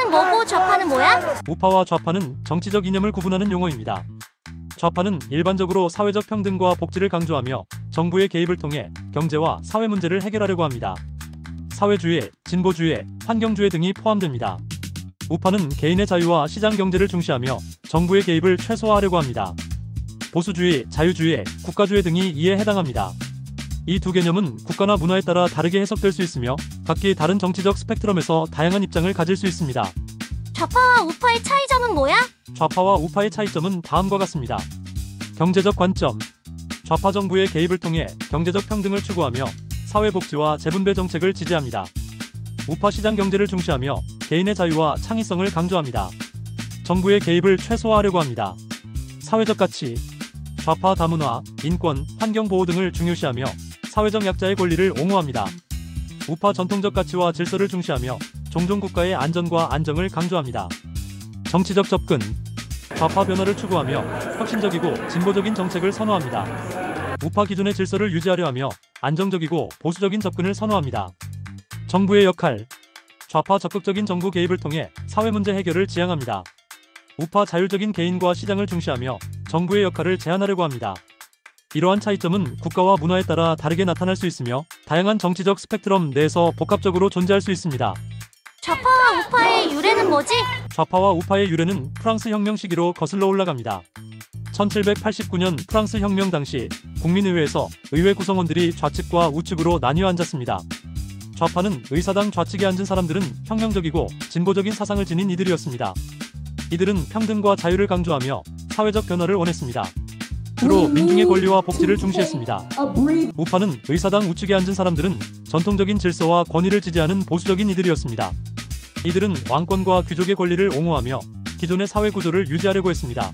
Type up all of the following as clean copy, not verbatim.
우파는 뭐고 좌파는 뭐야? 우파와 좌파는 정치적 이념을 구분하는 용어입니다. 좌파는 일반적으로 사회적 평등과 복지를 강조하며 정부의 개입을 통해 경제와 사회 문제를 해결하려고 합니다. 사회주의, 진보주의, 환경주의 등이 포함됩니다. 우파는 개인의 자유와 시장 경제를 중시하며 정부의 개입을 최소화하려고 합니다. 보수주의, 자유주의, 국가주의 등이 이에 해당합니다. 이 두 개념은 국가나 문화에 따라 다르게 해석될 수 있으며 각기 다른 정치적 스펙트럼에서 다양한 입장을 가질 수 있습니다. 좌파와 우파의 차이점은 뭐야? 좌파와 우파의 차이점은 다음과 같습니다. 경제적 관점. 좌파 정부의 개입을 통해 경제적 평등을 추구하며 사회복지와 재분배 정책을 지지합니다. 우파 시장 경제를 중시하며 개인의 자유와 창의성을 강조합니다. 정부의 개입을 최소화하려고 합니다. 사회적 가치. 좌파 다문화, 인권, 환경보호 등을 중요시하며 사회적 약자의 권리를 옹호합니다. 우파 전통적 가치와 질서를 중시하며 종종국가의 안전과 안정을 강조합니다. 정치적 접근. 좌파 변화를 추구하며 혁신적이고 진보적인 정책을 선호합니다. 우파 기존의 질서를 유지하려 하며 안정적이고 보수적인 접근을 선호합니다. 정부의 역할. 좌파 적극적인 정부 개입을 통해 사회 문제 해결을 지향합니다. 우파 자율적인 개인과 시장을 중시하며 정부의 역할을 제한하려고 합니다. 이러한 차이점은 국가와 문화에 따라 다르게 나타날 수 있으며 다양한 정치적 스펙트럼 내에서 복합적으로 존재할 수 있습니다. 좌파와 우파의 유래는 뭐지? 좌파와 우파의 유래는 프랑스 혁명 시기로 거슬러 올라갑니다. 1789년 프랑스 혁명 당시 국민의회에서 의회 구성원들이 좌측과 우측으로 나뉘어 앉았습니다. 좌파는 의사당 좌측에 앉은 사람들은 혁명적이고 진보적인 사상을 지닌 이들이었습니다. 이들은 평등과 자유를 강조하며 사회적 변화를 원했습니다. 주로 민중의 권리와 복지를 중시했습니다. 우파는 의사당 우측에 앉은 사람들은 전통적인 질서와 권위를 지지하는 보수적인 이들이었습니다. 이들은 왕권과 귀족의 권리를 옹호하며 기존의 사회 구조를 유지하려고 했습니다.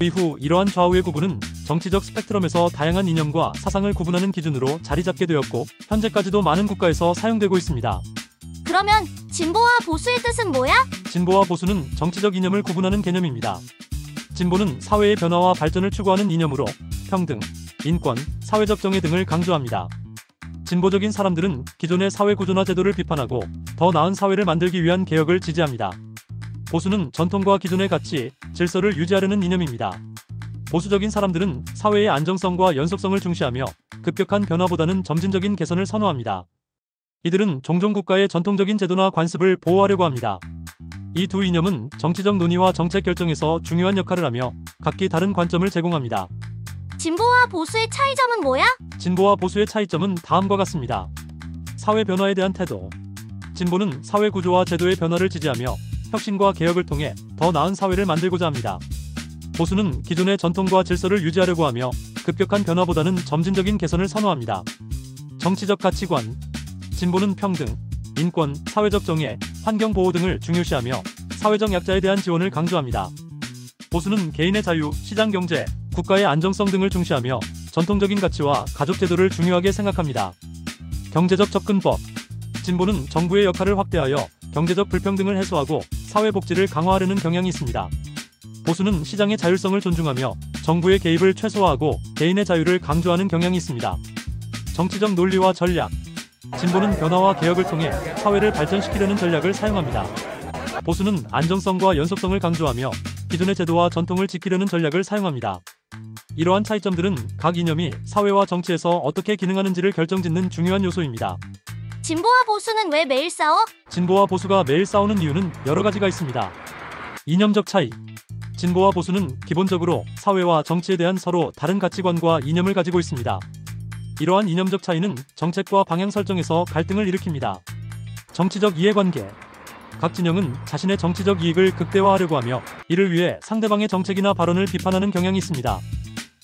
이후 이러한 좌우의 구분은 정치적 스펙트럼에서 다양한 이념과 사상을 구분하는 기준으로 자리 잡게 되었고 현재까지도 많은 국가에서 사용되고 있습니다. 그러면 진보와 보수의 뜻은 뭐야? 진보와 보수는 정치적 이념을 구분하는 개념입니다. 진보는 사회의 변화와 발전을 추구하는 이념으로 평등, 인권, 사회적 정의 등을 강조합니다. 진보적인 사람들은 기존의 사회 구조나 제도를 비판하고 더 나은 사회를 만들기 위한 개혁을 지지합니다. 보수는 전통과 기존의 가치, 질서를 유지하려는 이념입니다. 보수적인 사람들은 사회의 안정성과 연속성을 중시하며 급격한 변화보다는 점진적인 개선을 선호합니다. 이들은 종종 국가의 전통적인 제도나 관습을 보호하려고 합니다. 이 두 이념은 정치적 논의와 정책 결정에서 중요한 역할을 하며 각기 다른 관점을 제공합니다. 진보와 보수의 차이점은 뭐야? 진보와 보수의 차이점은 다음과 같습니다. 사회 변화에 대한 태도. 진보는 사회 구조와 제도의 변화를 지지하며 혁신과 개혁을 통해 더 나은 사회를 만들고자 합니다. 보수는 기존의 전통과 질서를 유지하려고 하며 급격한 변화보다는 점진적인 개선을 선호합니다. 정치적 가치관. 진보는 평등, 인권, 사회적 정의, 환경보호 등을 중요시하며 사회적 약자에 대한 지원을 강조합니다. 보수는 개인의 자유, 시장경제, 국가의 안정성 등을 중시하며 전통적인 가치와 가족제도를 중요하게 생각합니다. 경제적 접근법. 진보는 정부의 역할을 확대하여 경제적 불평등을 해소하고 사회복지를 강화하려는 경향이 있습니다. 보수는 시장의 자율성을 존중하며 정부의 개입을 최소화하고 개인의 자유를 강조하는 경향이 있습니다. 정치적 논리와 전략. 진보는 변화와 개혁을 통해 사회를 발전시키려는 전략을 사용합니다. 보수는 안정성과 연속성을 강조하며 기존의 제도와 전통을 지키려는 전략을 사용합니다. 이러한 차이점들은 각 이념이 사회와 정치에서 어떻게 기능하는지를 결정짓는 중요한 요소입니다. 진보와 보수는 왜 매일 싸워? 진보와 보수가 매일 싸우는 이유는 여러 가지가 있습니다. 이념적 차이. 진보와 보수는 기본적으로 사회와 정치에 대한 서로 다른 가치관과 이념을 가지고 있습니다. 이러한 이념적 차이는 정책과 방향 설정에서 갈등을 일으킵니다. 정치적 이해관계. 각 진영은 자신의 정치적 이익을 극대화하려고 하며 이를 위해 상대방의 정책이나 발언을 비판하는 경향이 있습니다.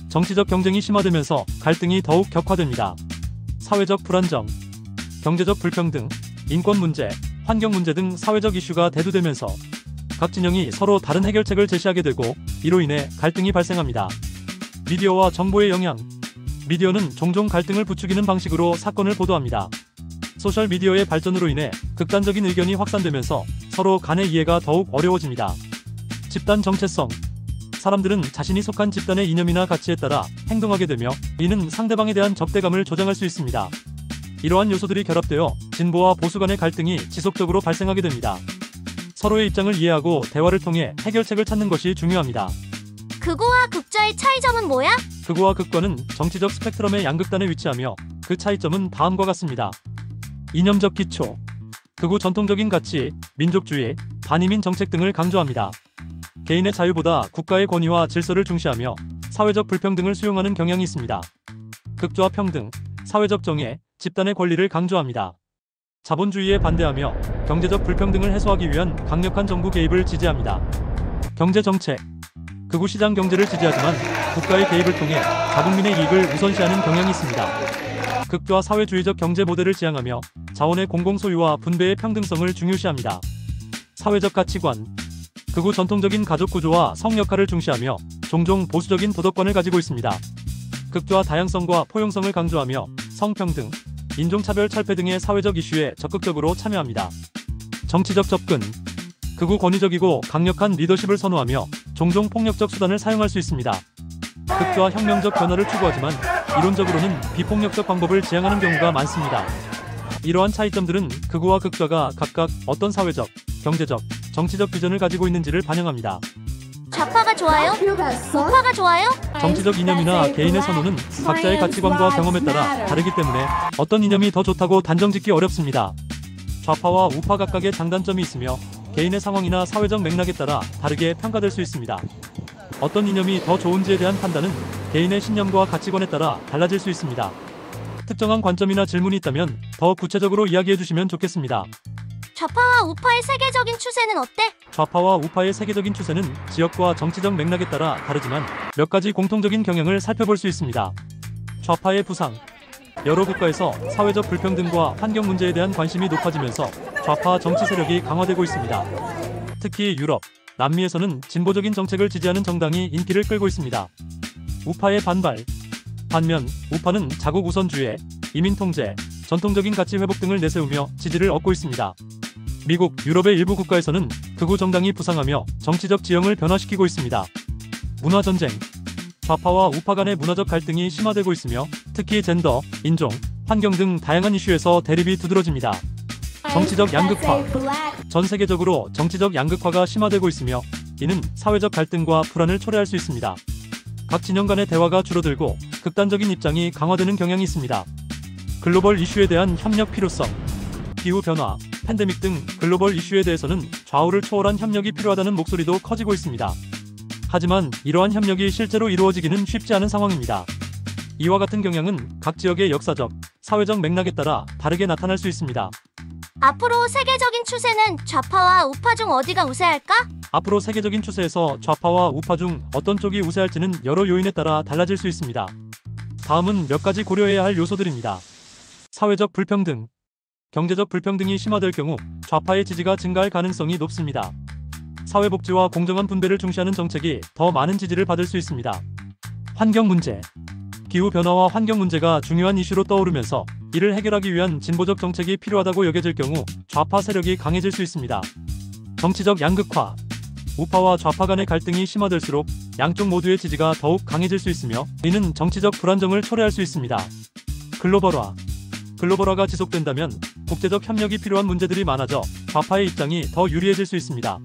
정치적 경쟁이 심화되면서 갈등이 더욱 격화됩니다. 사회적 불안정. 경제적 불평등, 인권 문제, 환경 문제 등 사회적 이슈가 대두되면서 각 진영이 서로 다른 해결책을 제시하게 되고 이로 인해 갈등이 발생합니다. 미디어와 정보의 영향. 미디어는 종종 갈등을 부추기는 방식으로 사건을 보도합니다. 소셜미디어의 발전으로 인해 극단적인 의견이 확산되면서 서로 간의 이해가 더욱 어려워집니다. 집단 정체성. 사람들은 자신이 속한 집단의 이념이나 가치에 따라 행동하게 되며 이는 상대방에 대한 적대감을 조장할 수 있습니다. 이러한 요소들이 결합되어 진보와 보수 간의 갈등이 지속적으로 발생하게 됩니다. 서로의 입장을 이해하고 대화를 통해 해결책을 찾는 것이 중요합니다. 극우와 극좌의 차이점은 뭐야? 극우와 극과는 정치적 스펙트럼의 양극단에 위치하며 그 차이점은 다음과 같습니다. 이념적 기초. 극우 전통적인 가치, 민족주의, 반이민 정책 등을 강조합니다. 개인의 자유보다 국가의 권위와 질서를 중시하며 사회적 불평등을 수용하는 경향이 있습니다. 극좌 평등, 사회적 정의, 집단의 권리를 강조합니다. 자본주의에 반대하며 경제적 불평등을 해소하기 위한 강력한 정부 개입을 지지합니다. 경제정책. 극우 시장 경제를 지지하지만 국가의 개입을 통해 자국민의 이익을 우선시하는 경향이 있습니다. 극좌 사회주의적 경제 모델을 지향하며 자원의 공공소유와 분배의 평등성을 중요시합니다. 사회적 가치관. 극우 전통적인 가족 구조와 성 역할을 중시하며 종종 보수적인 도덕관을 가지고 있습니다. 극좌 다양성과 포용성을 강조하며 성평등, 인종차별 철폐 등의 사회적 이슈에 적극적으로 참여합니다. 정치적 접근. 극우 권위적이고 강력한 리더십을 선호하며 종종 폭력적 수단을 사용할 수 있습니다. 극좌 혁명적 변화를 추구하지만 이론적으로는 비폭력적 방법을 지향하는 경우가 많습니다. 이러한 차이점들은 극우와 극좌가 각각 어떤 사회적, 경제적, 정치적 비전을 가지고 있는지를 반영합니다. 좌파가 좋아요? 우파가 좋아요? 정치적 이념이나 개인의 선호는 각자의 가치관과 경험에 따라 다르기 때문에 어떤 이념이 더 좋다고 단정짓기 어렵습니다. 좌파와 우파 각각의 장단점이 있으며 개인의 상황이나 사회적 맥락에 따라 다르게 평가될 수 있습니다. 어떤 이념이 더 좋은지에 대한 판단은 개인의 신념과 가치관에 따라 달라질 수 있습니다. 특정한 관점이나 질문이 있다면 더 구체적으로 이야기해 주시면 좋겠습니다. 좌파와 우파의 세계적인 추세는 어때? 좌파와 우파의 세계적인 추세는 지역과 정치적 맥락에 따라 다르지만 몇 가지 공통적인 경향을 살펴볼 수 있습니다. 좌파의 부상. 여러 국가에서 사회적 불평등과 환경 문제에 대한 관심이 높아지면서 좌파 정치 세력이 강화되고 있습니다. 특히 유럽, 남미에서는 진보적인 정책을 지지하는 정당이 인기를 끌고 있습니다. 우파의 반발. 반면 우파는 자국 우선주의, 이민 통제, 전통적인 가치 회복 등을 내세우며 지지를 얻고 있습니다. 미국, 유럽의 일부 국가에서는 극우 정당이 부상하며 정치적 지형을 변화시키고 있습니다. 문화전쟁. 좌파와 우파 간의 문화적 갈등이 심화되고 있으며 특히 젠더, 인종, 환경 등 다양한 이슈에서 대립이 두드러집니다. 정치적 양극화. 전 세계적으로 정치적 양극화가 심화되고 있으며 이는 사회적 갈등과 불안을 초래할 수 있습니다. 각 진영 간의 대화가 줄어들고 극단적인 입장이 강화되는 경향이 있습니다. 글로벌 이슈에 대한 협력 필요성. 기후변화, 팬데믹 등 글로벌 이슈에 대해서는 좌우를 초월한 협력이 필요하다는 목소리도 커지고 있습니다. 하지만 이러한 협력이 실제로 이루어지기는 쉽지 않은 상황입니다. 이와 같은 경향은 각 지역의 역사적, 사회적 맥락에 따라 다르게 나타날 수 있습니다. 앞으로 세계적인 추세는 좌파와 우파 중 어디가 우세할까? 앞으로 세계적인 추세에서 좌파와 우파 중 어떤 쪽이 우세할지는 여러 요인에 따라 달라질 수 있습니다. 다음은 몇 가지 고려해야 할 요소들입니다. 사회적 불평등. 경제적 불평등이 심화될 경우 좌파의 지지가 증가할 가능성이 높습니다. 사회복지와 공정한 분배를 중시하는 정책이 더 많은 지지를 받을 수 있습니다. 환경 문제. 기후변화와 환경 문제가 중요한 이슈로 떠오르면서 이를 해결하기 위한 진보적 정책이 필요하다고 여겨질 경우 좌파 세력이 강해질 수 있습니다. 정치적 양극화. 우파와 좌파 간의 갈등이 심화될수록 양쪽 모두의 지지가 더욱 강해질 수 있으며 이는 정치적 불안정을 초래할 수 있습니다. 글로벌화. 글로벌화가 지속된다면 국제적 협력이 필요한 문제들이 많아져 좌파의 입장이 더 유리해질 수 있습니다.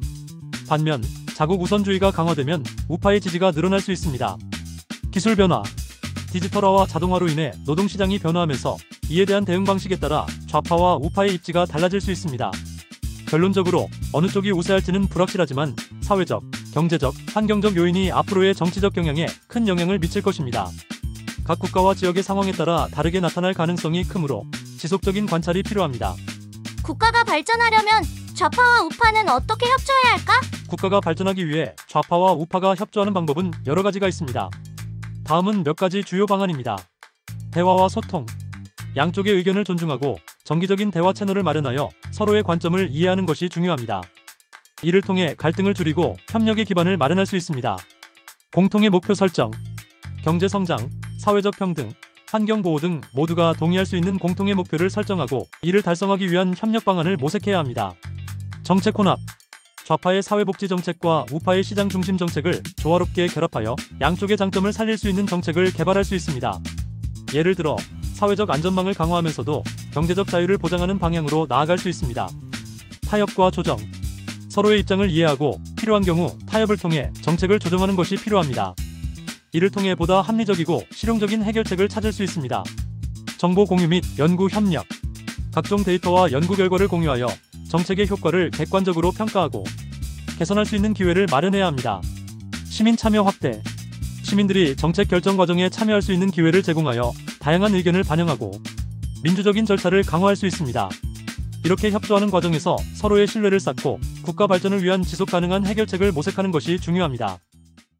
반면 자국 우선주의가 강화되면 우파의 지지가 늘어날 수 있습니다. 기술 변화. 디지털화와 자동화로 인해 노동시장이 변화하면서 이에 대한 대응 방식에 따라 좌파와 우파의 입지가 달라질 수 있습니다. 결론적으로 어느 쪽이 우세할지는 불확실하지만 사회적, 경제적, 환경적 요인이 앞으로의 정치적 경향에 큰 영향을 미칠 것입니다. 각 국가와 지역의 상황에 따라 다르게 나타날 가능성이 크므로 지속적인 관찰이 필요합니다. 국가가 발전하려면 좌파와 우파는 어떻게 협조해야 할까? 국가가 발전하기 위해 좌파와 우파가 협조하는 방법은 여러 가지가 있습니다. 다음은 몇 가지 주요 방안입니다. 대화와 소통. 양쪽의 의견을 존중하고 정기적인 대화 채널을 마련하여 서로의 관점을 이해하는 것이 중요합니다. 이를 통해 갈등을 줄이고 협력의 기반을 마련할 수 있습니다. 공통의 목표 설정. 경제 성장, 사회적 평등, 환경 보호 등 모두가 동의할 수 있는 공통의 목표를 설정하고 이를 달성하기 위한 협력 방안을 모색해야 합니다. 정책 혼합. 좌파의 사회복지 정책과 우파의 시장 중심 정책을 조화롭게 결합하여 양쪽의 장점을 살릴 수 있는 정책을 개발할 수 있습니다. 예를 들어 사회적 안전망을 강화하면서도 경제적 자유를 보장하는 방향으로 나아갈 수 있습니다. 타협과 조정. 서로의 입장을 이해하고 필요한 경우 타협을 통해 정책을 조정하는 것이 필요합니다. 이를 통해 보다 합리적이고 실용적인 해결책을 찾을 수 있습니다. 정보 공유 및 연구 협력. 각종 데이터와 연구 결과를 공유하여 정책의 효과를 객관적으로 평가하고 개선할 수 있는 기회를 마련해야 합니다. 시민 참여 확대. 시민들이 정책 결정 과정에 참여할 수 있는 기회를 제공하여 다양한 의견을 반영하고 민주적인 절차를 강화할 수 있습니다. 이렇게 협조하는 과정에서 서로의 신뢰를 쌓고 국가 발전을 위한 지속 가능한 해결책을 모색하는 것이 중요합니다.